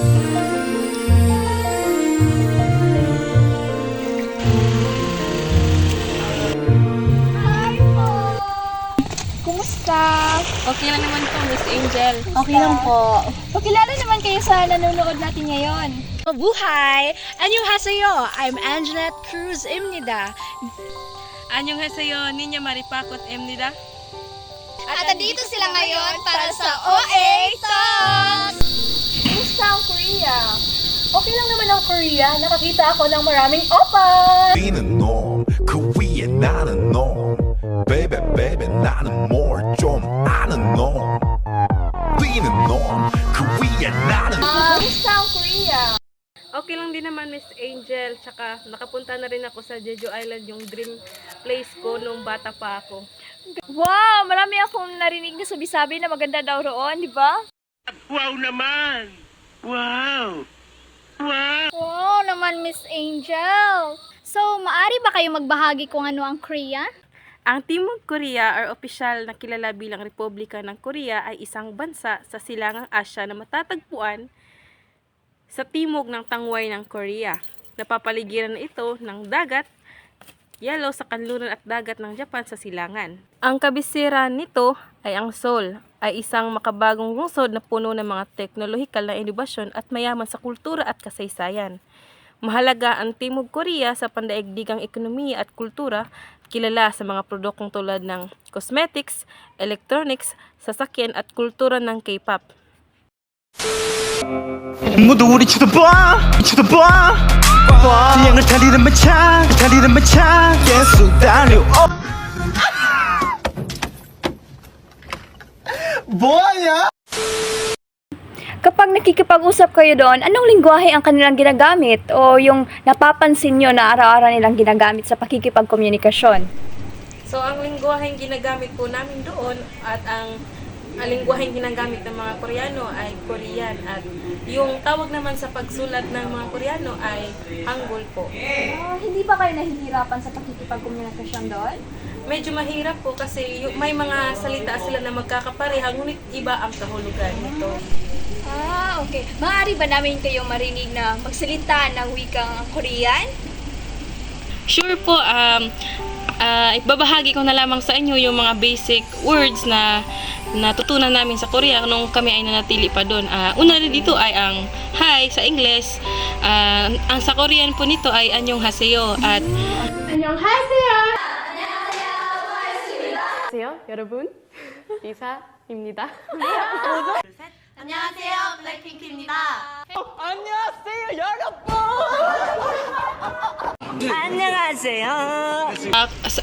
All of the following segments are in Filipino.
Hi po! Kumusta? Okay lang naman po, Miss Angel. Okay lang po. Pakilala naman kayo sa nanonood natin ngayon. Mabuhay! Annyeonghaseyo! I'm Anjanette Cruz-Imnida. Annyeonghaseyo, Ninya Maripakot Emnida. At nandito sila ngayon para sa OA Talks! Kumusta ang Korea? Okay lang naman ang Korea. Nakakita ako ng maraming opa! Being norm, Korea 나는 norm. Baby, baby, 나는 more 좀 아는 norm. Being norm, Korea 나는. Kumusta ang Korea? Okay lang din naman, Miss Angel. Tsaka nakapunta na rin ako sa Jeju Island, yung dream place ko nung bata pa ako. Wow! Marami akong narinig na sabi-sabi na maganda daw roon, di ba? Wow naman! Wow! Wow! Wow naman, Miss Angel! So, maari ba kayo magbahagi kung ano ang Korea? Ang Timog Korea or opisyal na kilala bilang Republika ng Korea ay isang bansa sa silangang Asya na matatagpuan sa timog ng tangway ng Korea. Napapaligiran na ito ng dagat, yelo sa kanluran at dagat ng Japan sa silangan. Ang kabisera nito ay ang Seoul, ay isang makabagong lungsod na puno ng mga teknolohikal na inobasyon at mayaman sa kultura at kasaysayan. Mahalaga ang Timog Korea sa pandaigdigang ekonomiya at kultura, kilala sa mga produktong tulad ng cosmetics, electronics, sasakyan at kultura ng K-pop. 모두 우리 쳐다봐 태양을 달리는 마차 계속 달려 뭐하냐? Kapag nakikipag-usap kayo doon, anong lingwahe ang kanilang ginagamit o yung napapansin nyo na araw-araw nilang ginagamit sa pakikipagkomunikasyon? So, ang lingwaheng ginagamit po namin doon at ang lingwaheng ginagamit ng mga Koreano ay Korean at yung tawag naman sa pagsulat ng mga Koreano ay Hangul po. Hindi ba kayo nahihirapan sa pakikipagkomunikasyon doon? Medyo mahirap po kasi may mga salita sila na magkakapareha ngunit iba ang kahulugan nito. Okay. Maaari ba namin kayo marinig na magsalita ng wikang Korean? Sure po, ibabahagi ko na lamang sa inyo yung mga basic words na natutunan namin sa Korea nung kami ay nanatili pa doon. Una na dito ay ang hi sa English. Ang sa Korean po nito ay annyeonghaseyo at Annyeonghaseyo! 안녕하세요, 여러분. 리사입니다. 안녕하세요, 블랙핑크입니다.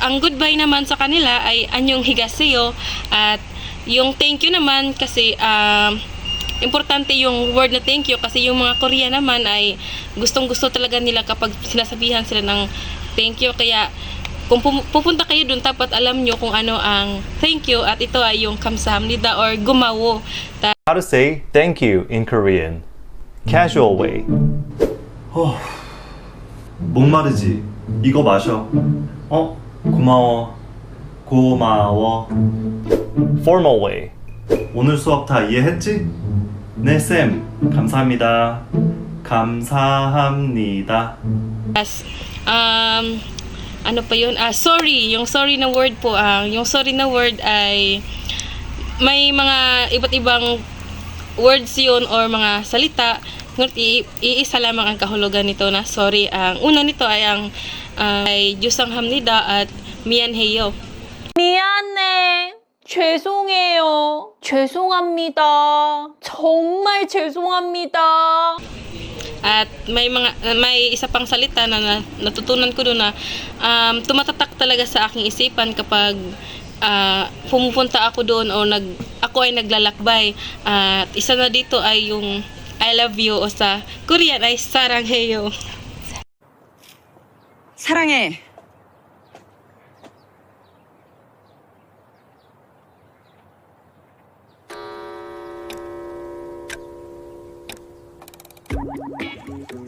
Ang goodbye naman sa kanila ay annyeonghigaseyo at yung thank you naman kasi importante yung word na thank you kasi yung mga Korean naman ay gustong-gusto talaga nila kapag sinasabihan sila ng thank you. Kaya kung pupunta kayo dun, dapat alam nyo kung ano ang thank you at ito ay yung kamsahamnida or gumawo. How to say thank you in Korean? Casual way. 목마르지? 이거 마셔. 고마워. 고마워. Formal way. 오늘 수업 다 이해했지? 네, 쌤. 감사합니다. 감사합니다. Ano pa yun? Sorry. Yung sorry na word po. Yung sorry na word ay may mga iba't ibang words yun or mga salita. Ngunit iisa lamang ang kahulugan nito na sorry. Ang una nito ay ang ay jusamnida at mianheyo. 미안해. 죄송해요. 죄송합니다. 정말 죄송합니다. At may isa pang salita na natutunan ko doon na tumatatak talaga sa aking isipan kapag pumupunta ako doon o ako ay naglalakbay. At isa na dito ay yung I love you o sa Korean ay sarangheyo. 사랑해.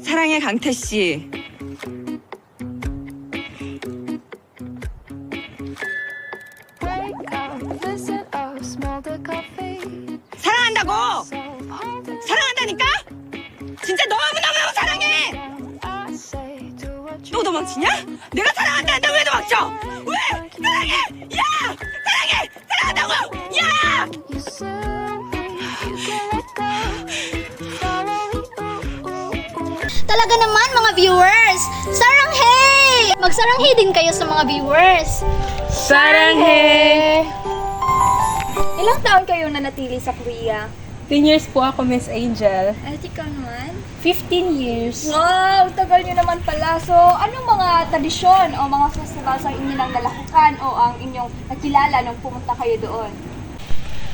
사랑해 강태 씨. 사랑한다고. 사랑한다니까. 진짜 너무너무 사랑해! 또 도망치냐? 내가 사랑한다는데 왜 도망쳐? 왜? 사랑해! 야! 사랑해! 사랑한다고! 야! Talaga naman mga viewers! Saranghay! Magsaranghay din kayo sa mga viewers. Saranghe! Ilang taon kayo nanatili sa Korea? 10 years po ako, Miss Angel. At ikaw naman? 15 years. Wow! Tagal nyo naman pala. So, anong mga tradisyon o mga festival sa inyong nalakukan o ang inyong nakilala nung pumunta kayo doon?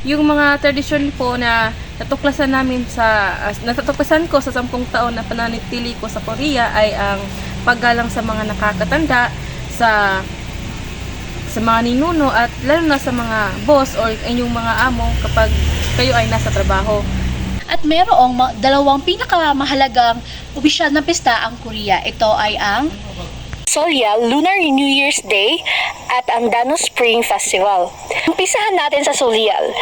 Yung mga tradisyon po na natutuklasan ko sa 10 taon na pananatili ko sa Korea ay ang paggalang sa mga nakakatanda, sa mga ninuno at lalo na sa mga boss o inyong mga amo kapag kayo ay nasa trabaho. At mayroong dalawang pinakamahalagang opisyal na pista ang Korea. Ito ay ang Seollal Lunar New Year's Day at ang Dano Spring Festival. Umpisahan natin sa Seollal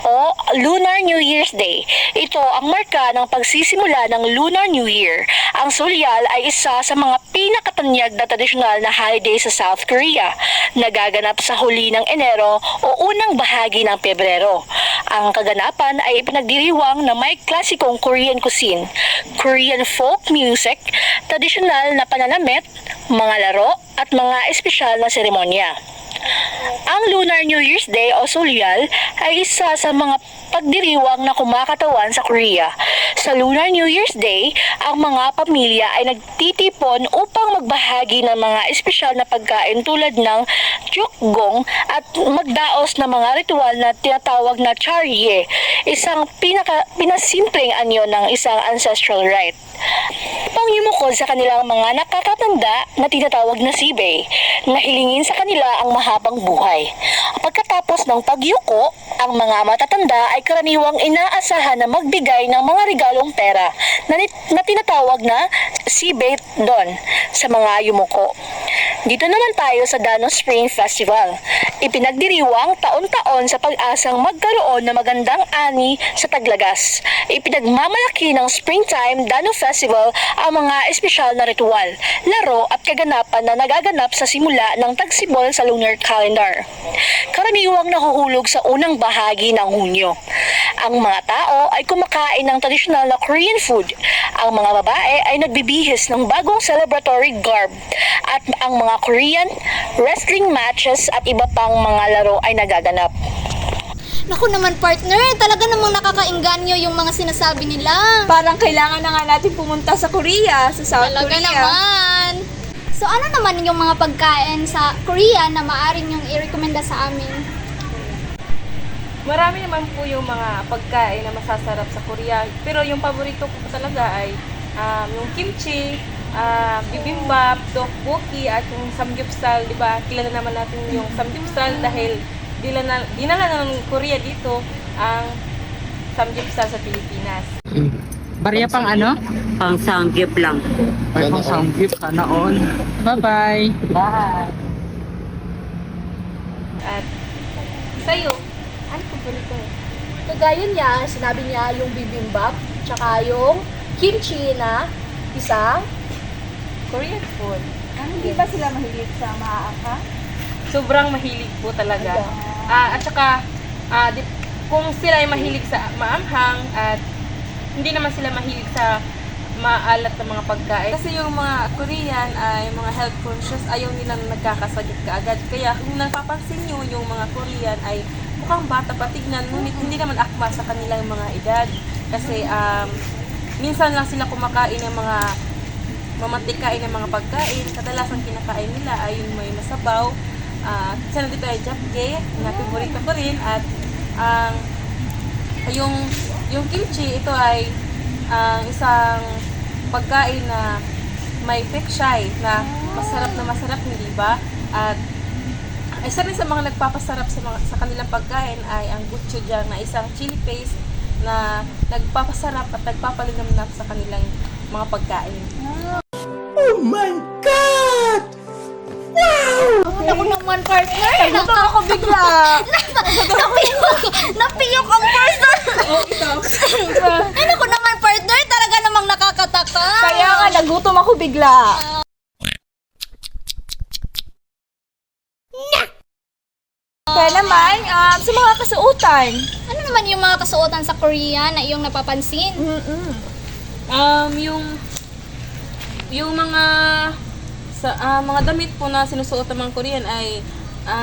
o Lunar New Year's Day. Ito ang marka ng pagsisimula ng Lunar New Year. Ang Seollal ay isa sa mga pinakatanyag na tradisyonal na holiday sa South Korea. Nagaganap sa huli ng Enero o unang bahagi ng Pebrero. Ang kaganapan ay ipinagdiriwang na may klasikong Korean cuisine, Korean folk music, tradisyonal na pananamit, mga laro at mga espesyal na seremonya. Ang Lunar New Year's Day o Seollal ay isa sa mga pagdiriwang na kumakatawan sa Korea. Sa Lunar New Year's Day, ang mga pamilya ay nagtitipon upang magbahagi ng mga espesyal na pagkain tulad ng jukgong at magdaos ng mga ritual na tinatawag na charye, isang pinasimpleng anyo ng isang ancestral rite. Pangyumukod sa kanilang mga nakakatanda na tinatawag na sibay, na hilingin sa kanila ang mahabang buhay. Pagkatapos ng pagyuko, ang mga matatanda ay karaniwang inaasahan na magbigay ng mga regalong pera na tinatawag na sibay don sa mga yumuko. Dito naman tayo sa Dano Spring Festival. Ipinagdiriwang taon-taon sa pag-asang magkaroon ng magandang ani sa taglagas. Ipinagmamalaki ng Springtime Dano Festival ang mga espesyal na ritual, laro at kaganapan na nagaganap sa simula ng tagsibol sa lunar calendar. Karaniwang nahuhulog sa unang bahagi ng Hunyo. Ang mga tao ay kumakain ng tradisyonal na Korean food. Ang mga babae ay nagbibihis ng bagong celebratory garb at ang mga Korean wrestling matches at iba pang mga laro ay nagaganap. Naku naman partner, talaga namang nakakainganyo yung mga sinasabi nila. Parang kailangan na nga natin pumunta sa Korea, sa South Talaga Korea. naman. So ano naman yung mga pagkain sa Korea na maaring yung i-recommenda sa amin? Marami naman po yung mga pagkain na masasarap sa Korea. Pero yung paborito ko talaga ay yung kimchi, bibimbap, tteokbokki at yung samgyeopsal, di ba? Kilala naman natin yung samgyeopsal dahil dinala ng Korea dito ang samgyeopsal sa Pilipinas. Barya pang ano? Pang sanggip lang. Ay, pang sanggip. Sana all. Bye-bye. Bye. At sa'yo, ano paborito? Kagaya niya, sinabi niya yung bibimbap, tsaka yung kimchi na isang Korean food. Hindi ba sila mahilig sa maaaka? Sobrang mahilig po talaga. At saka, kung sila ay mahilig sa maanghang at hindi naman sila mahilig sa maalat na mga pagkain. Kasi yung mga Korean ay mga health conscious, ayaw nilang nagkakasakit kaagad. Kaya kung napapansin nyo, yung mga Korean ay mukhang bata pa tignan, ngunit hindi naman akma sa kanilang mga edad. Kasi minsan lang sila kumakain ng mga mamantikain ng mga pagkain. Kadalasan kinakain nila ay yung may masabaw. Isa na dito ay japchae, na favorito ko rin. At yung kimchi, ito ay isang pagkain na may pechay na masarap, hindi ba? At isa rin sa mga nagpapasarap sa kanilang pagkain ay ang gochujang na isang chili paste na nagpapasarap at nagpapalinamnam sa kanilang mga pagkain. Oh my God! Ako naman partner. Nato ako bigla. Napiyok ang partner. Ay naku naman partner, talaga namang bigla. Kaya naman, sa mga kasuotan. Ano naman yung mga kasuotan sa Korea na iyong napapansin? Yung mga mga damit po na sinusuot ng mga Korean ay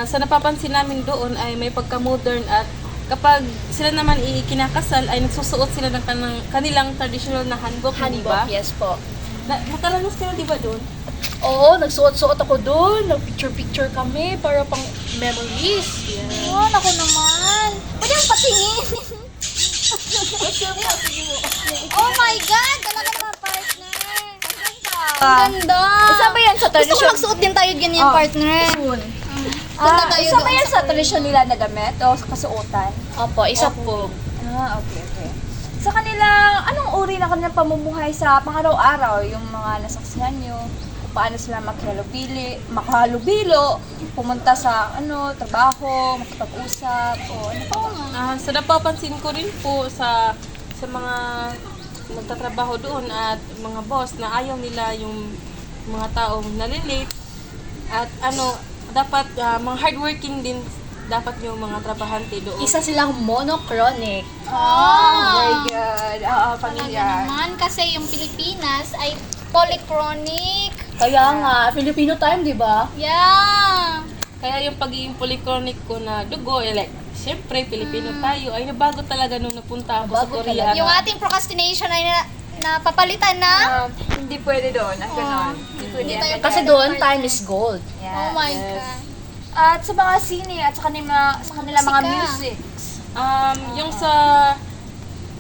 sa napapansin namin doon ay may pagka-modern at kapag sila naman ikinakasal ay nagsusuot sila ng kanilang traditional na hanbok, di ba? Yes po. Nakaranas ka na, di ba doon? Oo, nagsuot-suot ako doon. Nag-picture-picture kami para pang memories. Oh, naku naman. Pwede mo patingin. Oh my God! Talaga naman, partner. Ang ganda. Isa ba yan sa Gusto ko tradition? magsuot din tayo ganyan, partner. Soon. Punta tayo Isa ba doon yan sa sa Korea. tradisyon nila na damit o sa kasuotan? Opo, isa po. Okay. Sa kanila, anong uri na kanilang pamumuhay sa pang-araw-araw? Yung mga nasaksihan nyo, kung paano sila makahalubilo, pumunta sa trabaho, makapag-usap, o ano pa ba? Sa napapansin ko rin po sa mga nagtatrabaho doon at mga boss na ayaw nila yung mga taong nalilate at dapat mga hardworking din dapat yung mga trabahante doon. Isa silang monochronic. Very good. Talaga Familiar. naman, kasi yung Pilipinas ay polychronic. Kaya nga, Filipino time, di ba? Yeah. Kaya yung pagiging polychronic ko na dugo, like, siyempre, Pilipino tayo, ay nabago talaga nung napunta ako sa Nabago Korea. Yung ating procrastination ay napapalitan na. Hindi pwede doon. Ganon. Hindi pwede. Hindi tayo Kasi doon, time is gold. Oh my God. At sa mga sine at sa kanila mga music. Yung sa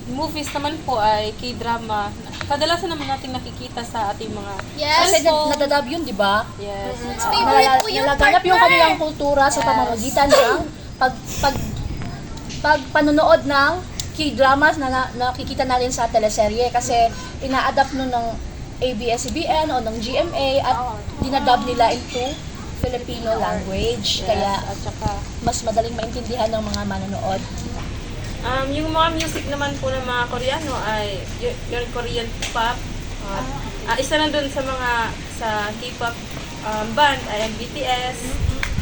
movies naman po ay K-drama. Kadalasan naman natin nakikita sa ating mga Yes. Kasi cellphone. nadadab yun, di ba? Yes. Favorite ko yung Nalaganap yung partner. kanilang kultura sa pamamagitan ng pagpanonood ng K-dramas na nakikita natin sa teleserye kasi ina-adapt nun ng ABS-CBN o ng GMA at dinadub nila into Filipino language. Kaya at saka mas madaling maintindihan ng mga manonood. yung mga music naman po ng mga Koreano ay yung Korean pop. Isa na dun sa sa K-pop band ay ang BTS,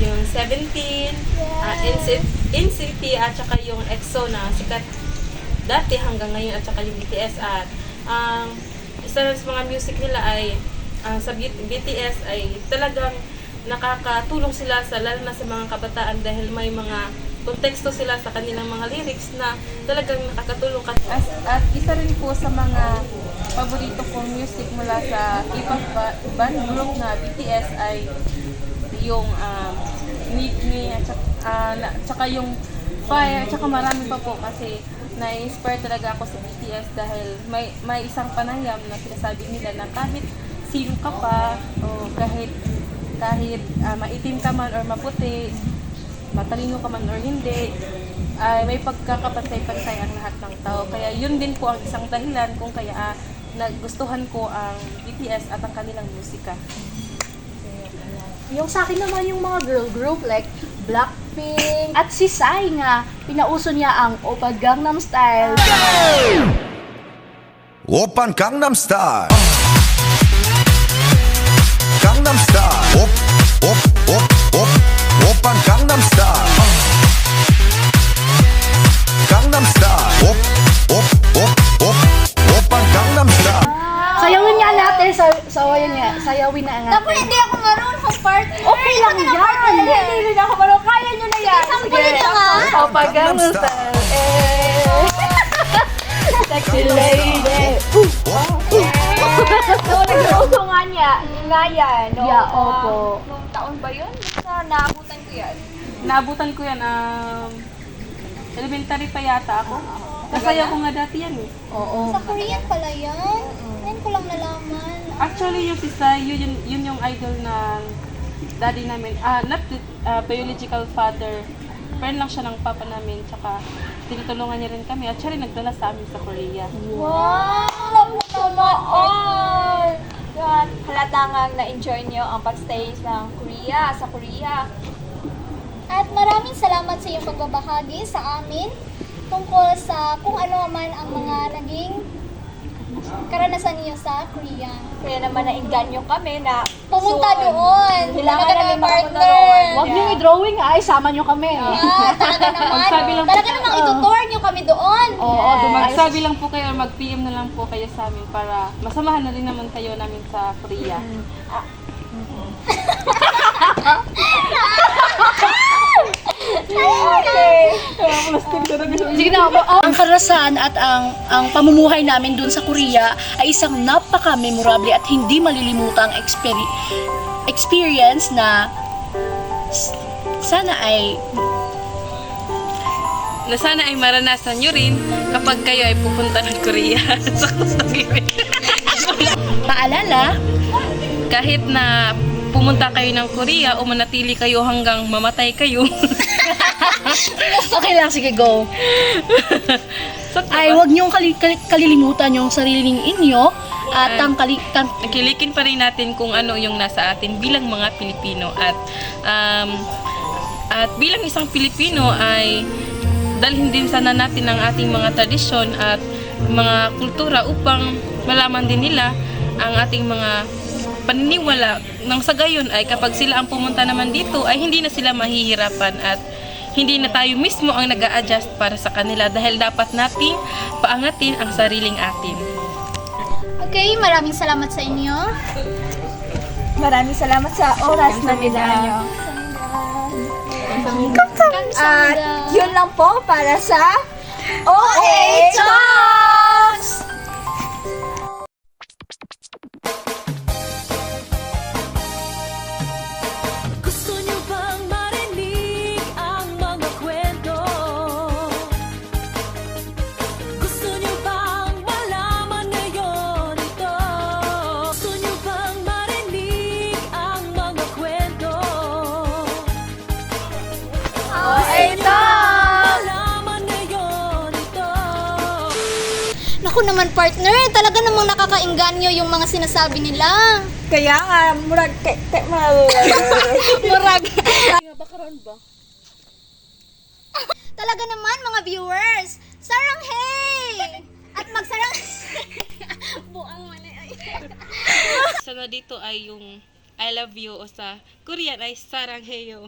yung 17, NCT at saka yung EXO na sikat dati hanggang ngayon at saka yung BTS at isa na sa mga music nila ay sa BTS ay talagang nakakatulong sila lalo na sa mga kabataan dahil may mga konteksto sila sa kanilang mga lyrics na talagang nakakatulong at isa rin po sa mga paborito kong music mula sa K-pop band group na BTS ay yung Meet Me at saka yung Fire at saka marami pa po kasi na-inspire talaga ako sa BTS dahil may isang panayam na sinasabi nila na kahit sino ka pa o kahit maitim ka man or maputi, matalino ka man or hindi, ay may pagkakapantay-pantay ang lahat ng tao. Kaya yun din po ang isang dahilan kung kaya nagustuhan ko ang BTS at ang kanilang musika. Yung sa akin naman yung mga girl group like Blackpink at si Psy nga, pinauso niya ang Oppa Gangnam Style. 오빤 강남스타일 강남스타일 오빤 강남스타일 강남스타일 오빤 강남스타일 Sayawin nga natin, sayawin na nga. Naku, hindi ako marunong, partner. Okay lang yan. Hindi rin ako marunong. Kaya nyo na yan. Sampulin na nga. Oppa Gangnam Style. Sexy lady. Nag-uso nga niya. Nga yan. No? Yeah, opo. Noong taon ba yun? Naabutan ko yan. Naabutan ko yan, elementary pa yata ako. Kasaya ko nga dati yan eh. Oo. Sa Korean pala yan. Ngayon ko lang nalaman. Actually, yung si Sai, yun yung idol ng daddy namin. Not biological father. Friend lang siya ng papa namin. Tsaka tinutulungan niya rin kami. At siya rin nagdala sa amin sa Korea. Wow! Tumoon! Yan. Halata nga na-enjoy niyo ang pag-stay sa Korea. At maraming salamat sa iyong pagbabahagi sa amin tungkol sa kung ano man ang mga naging karanasan niyo sa Korea? Kaya naman nainganyo kami na Pumunta soon, doon. Kailangan Talaga namin naman, makapunta partner. doon. Huwag niyo i-drawing ha, isama niyo kami. Talaga naman. Magsabi lang po Talaga kayo. namang itutour niyo kami doon. Oo, Magsabi lang po kayo, mag-PM na lang po kayo sa amin para masamahan na rin naman kayo namin sa Korea. Sige na, ang karanasan at ang pamumuhay namin dun sa Korea ay isang napaka-memorable at hindi malilimutang experience na sana ay Na sana ay maranasan nyo rin kapag kayo ay pupunta ng Korea sa gustong living. paalala. Kahit na pumunta kayo ng Korea o manatili kayo hanggang mamatay kayo. Okay lang, sige, go. Sakto Ay, ba? huwag niyong kalilimutan yung sariling inyo at ang Kilikin pa rin natin kung ano yung nasa atin bilang mga Pilipino at bilang isang Pilipino ay dalhin din sana natin ang ating mga tradisyon at mga kultura upang malaman din nila ang ating mga paniniwala nang sa gayon ay kapag sila ang pumunta naman dito ay hindi na sila mahihirapan at hindi na tayo mismo ang nag-a-adjust para sa kanila dahil dapat nating paangatin ang sariling atin. Okay, maraming salamat sa inyo. Maraming salamat sa oras na binigyan niyo. At yun lang po para sa OA Talks! Gusto niyo bang marinig ang mga kwento? Gusto niyo bang malaman ngayon ito? Gusto niyo bang marinig ang mga kwento? Malaman ngayon ito. Naku naman, partner. Talaga namang nakakainganyo yung mga sinasabi nila. Kaya nga, murag, Murag. Talaga naman, mga viewers. Saranghay! At magsarang... Buang mali. Sana dito ay yung I love you o sa Korean ay saranghaeyo.